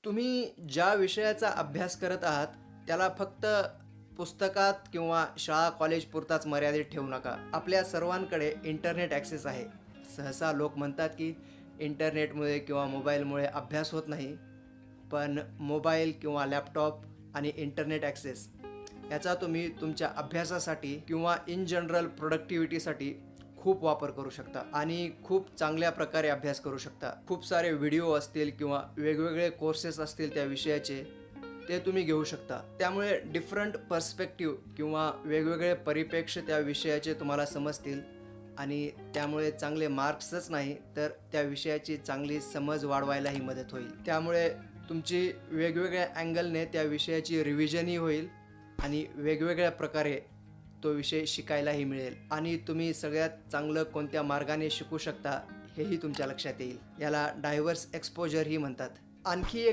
तुम्ही ज्या विषयाचा अभ्यास करत आहात, त्याला फक्त पुस्तकात किंवा शाळा कॉलेज पुरताच मर्यादित ठेवू नका. आपल्या सर्वांकडे इंटरनेट ॲक्सेस आहे. सहसा लोक म्हणतात की इंटरनेटमुळे किंवा मोबाईलमुळे अभ्यास होत नाही. पण मोबाईल किंवा लॅपटॉप आणि इंटरनेट ॲक्सेस याचा तुम्ही तुमच्या अभ्यासासाठी किंवा इन जनरल प्रोडक्टिव्हिटीसाठी खूप वापर करू शकता आणि खूप चांगल्या प्रकारे अभ्यास करू शकता. खूप सारे व्हिडिओ असतील किंवा वेगवेगळे कोर्सेस असतील त्या विषयाचे, ते तुम्ही घेऊ शकता. त्यामुळे डिफरंट पर्स्पेक्टिव्ह किंवा वेगवेगळे परिप्रेक्ष्य त्या विषयाचे तुम्हाला समजतील आणि त्यामुळे चांगले मार्क्सच नाही तर त्या विषयाची चांगली समज वाढवायलाही मदत होईल. त्यामुळे तुमची वेगवेगळ्या अँगलने त्या विषयाची रिव्हिजनही होईल आणि वेगवेगळ्या प्रकारे तो विषय शिकायलाही मिळेल आणि तुम्ही सगळ्यात चांगलं कोणत्या मार्गाने शिकू शकता हेही तुमच्या लक्षात येईल. याला डायव्हर्स एक्सपोजरही म्हणतात. आणखी एक